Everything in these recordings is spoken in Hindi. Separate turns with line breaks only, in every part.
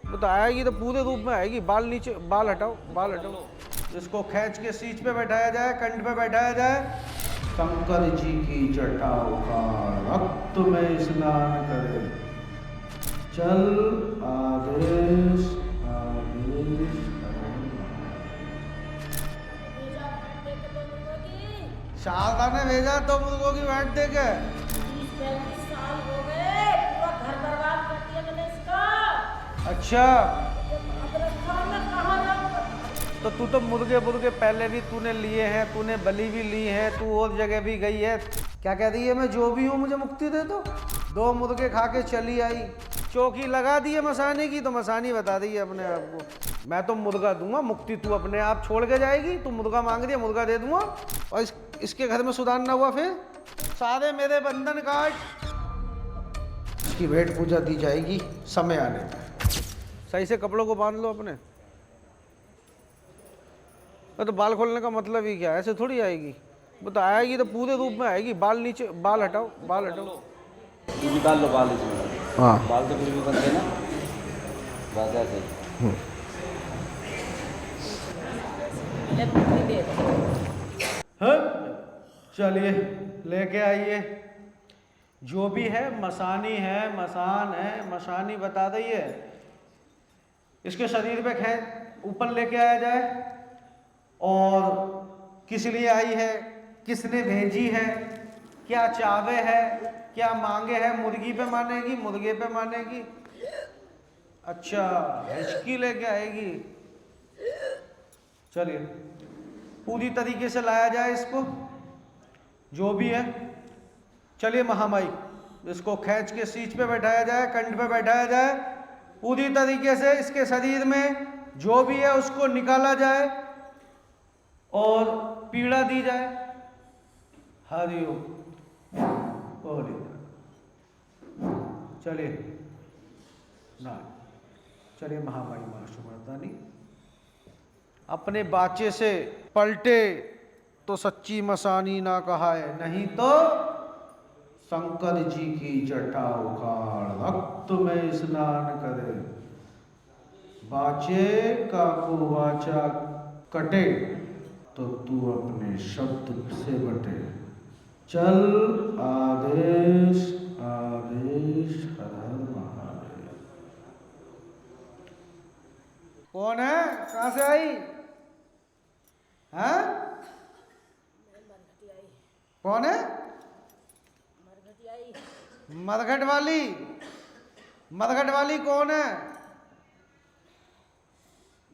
वो तो आएगी तो पूरे रूप में आएगी। बाल नीचे, बाल हटाओ, बाल हटाओ। इसको खींच के सीट पे बैठाया जाए, कंठ पे बैठाया जाए। शंकर जी की जटा उखाड़ रक्त में स्नान करे, चल आदेश आदेश। शारदा ने भेजा तो मुर्गों की भेंट दे के।
30-35 साल हो गए, पूरा घर बर्बाद कर दिया मैंने इसका।
अच्छा,
अब रखा मैं कहाँ जाऊँ?
तो तू तो मुर्गे मुर्गे पहले भी तूने लिए हैं, तूने बलि भी ली है, तू और जगह भी गई है। क्या कह रही है, मैं जो भी हूँ मुझे मुक्ति दे दो। 2 मुर्गे खा के चली आई, चौकी लगा दी है मसानी की, तो मसानी बता रही है अपने आप को, मैं तो मुर्गा दूंगा मुक्ति, तू अपने आप छोड़ के जाएगी। तू मुर्गा मांग रही है, मुर्गा दे दूंगा। और इसके घर में सुधार ना हुआ फिर सारे मेरे बंधन काट। इसकी भेंट पूजा दी जाएगी समय आने पर। सही से कपड़ों को बांध लो अपने। तो बाल खोलने का मतलब ही क्या है, ऐसे थोड़ी आएगी। वो तो आएगी तो पूरे रूप में आएगी। बाल नीचे, बाल हटाओ, बाल हटाओ।
निकाल लो बाल इसमें।
हाँ,
बाल तो फिर भी बनते ना, बस ऐसे।
चलिए लेके आइए। जो भी है, मसानी है, मसान है, मसानी बता रही है। इसके शरीर पे खैर ऊपर लेके आया जाए। और किस लिए आई है, किसने भेजी है, क्या चावे है, क्या मांगे है। मुर्गी पे मानेगी, मुर्गे पे मानेगी। अच्छा, हिचकी लेके आएगी। चलिए पूरी तरीके से लाया जाए इसको, जो भी है। चलिए महामाई, इसको खींच के सीट पे बैठाया जाए, कंठ पे बैठाया जाए। पूरी तरीके से इसके शरीर में जो भी है उसको निकाला जाए और पीड़ा दी जाए। हरिओम बोले। चलिए ना, चलिए महामाई मां सुमर्दानी अपने बाचे से पलटे तो सच्ची मसानी ना कहा है, नहीं तो शंकर जी की जटा उखाड़ रक्त में स्नान करे। बाचे का को वाचा कटे तो तू अपने शब्द से बटे, चल आदेश आदेश। हर हर महादेव। कौन है, कहां से आई हैं? कौन है? मरघट वाली। मरघट वाली कौन है?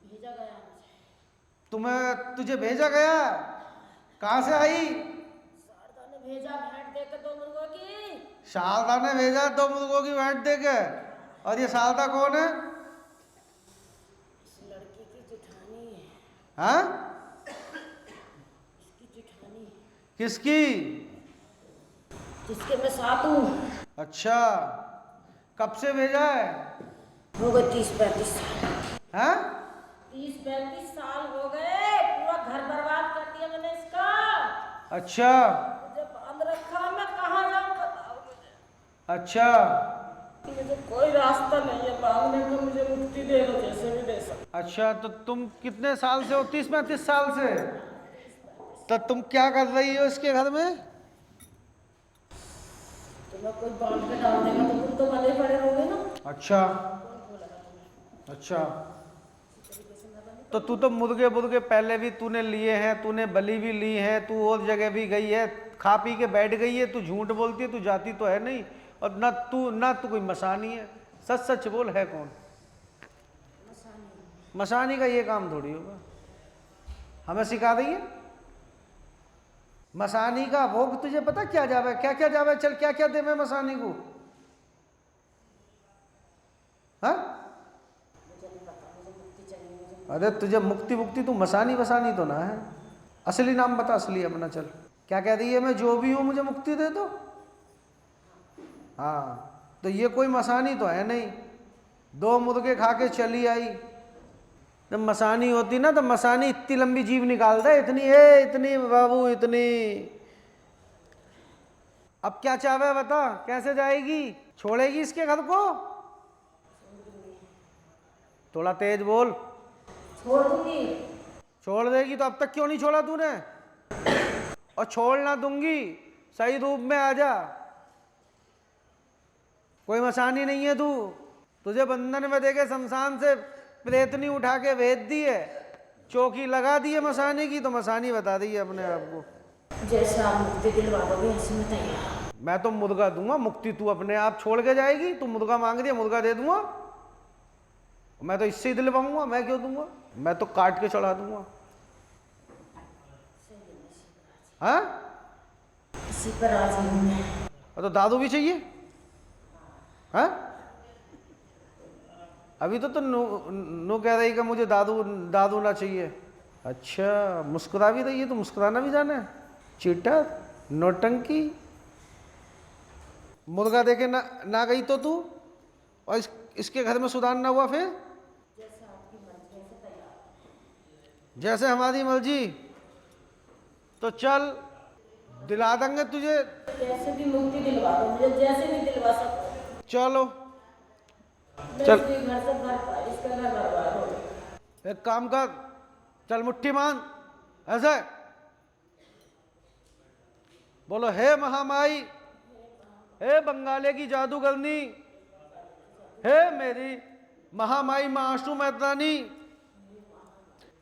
भेजा गया
तुम्हें, तुझे भेजा गया? कहां से आई?
शारदा ने भेजा भेंट देकर 2 मुर्गों की।
शारदा ने भेजा 2 मुर्गों की भेंट देके। और ये शारदा कौन है?
इस लड़की की जेठानी है।
हाँ?
इसकी जेठानी,
किसकी?
जिसके मैं साथ हूँ।
अच्छा, कब से भेजा है?
हो गए 30-35 साल।
हैं?
30-35 साल हो गए, पूरा घर बर्बाद कर दिया मैंने इसका।
अच्छा
मुझे बांध रखा, मैं कहाँ जाऊँ बताओ मुझे।
अच्छा,
मुझे कोई रास्ता नहीं है बांधने का, मुझे मुक्ति दे दो जैसे भी दे सकते।
अच्छा। तो तुम कितने साल से हो? 30-35 साल से। तो तुम क्या कर रही हो इसके घर में?
तुम्हें कोई बांध के डाल देगा तो तुम तो बंधे पड़े रहोगे ना।
अच्छा अच्छा। तो तू तो मुर्गे मुर्गे पहले भी तूने लिए हैं, तूने बलि भी ली है, तू और जगह भी गई है, खा पी के बैठ गई है। तू झूठ बोलती है, तू जाती तो है नहीं। और ना तू कोई मसानी है। सच सच बोल, है कौन? मसानी का ये काम थोड़ी होगा, हमें सिखा रही है। मसानी का भोग तुझे पता क्या जावे, क्या क्या जावे? चल क्या क्या दे मैं मसानी को? हाँ? अरे तुझे मुक्ति मुक्ति, तू मसानी वसानी तो ना है। असली नाम बता, असली अपना। चल क्या कह रही है, मैं जो भी हूं मुझे मुक्ति दे दो। हाँ, तो ये कोई मसानी तो है नहीं। 2 मुर्गे खा के चली आई। जब मसानी होती ना तो मसानी इतनी लंबी जीभ निकाल दे, इतनी है, इतनी बाबू, इतनी। अब क्या चाहे बता, कैसे जाएगी? छोड़ेगी इसके घर को? थोड़ा तेज बोल।
छोड़ दूंगी।
छोड़ देगी तो अब तक क्यों नहीं छोड़ा तूने? और छोड़ ना दूंगी, सही रूप में आ जा। कोई मसानी नहीं है तू, तुझे बंधन में देके शमशान से प्रेतनी उठा के भेज दी है, चौकी लगा दी है मसानी की, तो मसानी बता दी है अपने आप को।
जैसे आप मुक्ति दिलवा दोगे ऐसे में तैयार।
मैं तो मुर्गा दूंगा मुक्ति, तू अपने आप छोड़ के जाएगी? तू मुर्गा मांग रही है, मुर्गा दे दूंगा। मैं तो इससे ही दिलवाऊंगा, मैं क्यों दूंगा? मैं तो काट के चढ़ा दूंगा। हाँ,
इसी पर राजी हूँ मैं।
और तो दादू भी चाहिए? हाँ, अभी तो नो कह रही कि मुझे दादू ना चाहिए। अच्छा, मुस्कुरा भी रही है तो मुस्कुराना भी जाना है? चीटर, नौटंकी। मुर्गा देके ना गई तो तू, और इसके घर में सुधार ना हुआ फिर? जैसे हमारी मर्जी। तो चल, दिला देंगे तुझे।
कैसे भी मुक्ति दिलवा दो मुझे, जैसे भी दिलवा सको।
चलो
चल। घर से घर, इसका घर बर्बाद हो गया।
एक काम कर, चल मुट्ठी मांग ऐसे बोलो, हे महामाई, हे बंगाले की जादूगरनी, हे मेरी महामाई माशू मैत्रानी,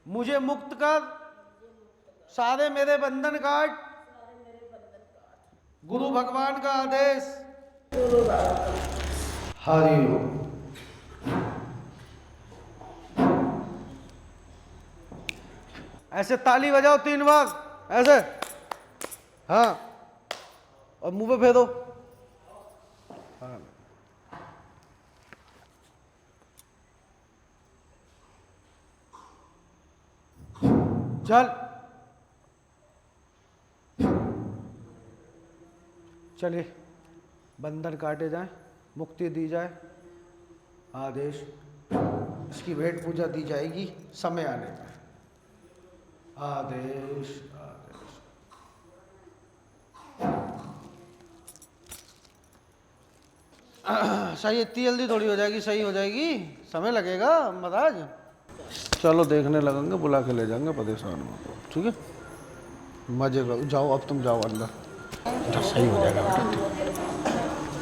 मुझे मुक्त कर, सारे मेरे बंधन काट, गुरु भगवान का आदेश। हरि ओम। ऐसे ताली बजाओ 3 बार ऐसे, हाँ, और मुंह पे फेरो। हाँ। चल, चलिए बंधन काटे जाए, मुक्ति दी जाए, आदेश, इसकी भेंट पूजा दी जाएगी समय आने पर। आदेश, आदेश। सही, इतनी जल्दी थोड़ी हो जाएगी, सही हो जाएगी, समय लगेगा महाराज। चलो देखने लगेंगे, बुला के ले जाएंगे परेशान में, ठीक है? मजे करो, जाओ अब तुम जाओ अंदर, सही हो जाएगा बेटा।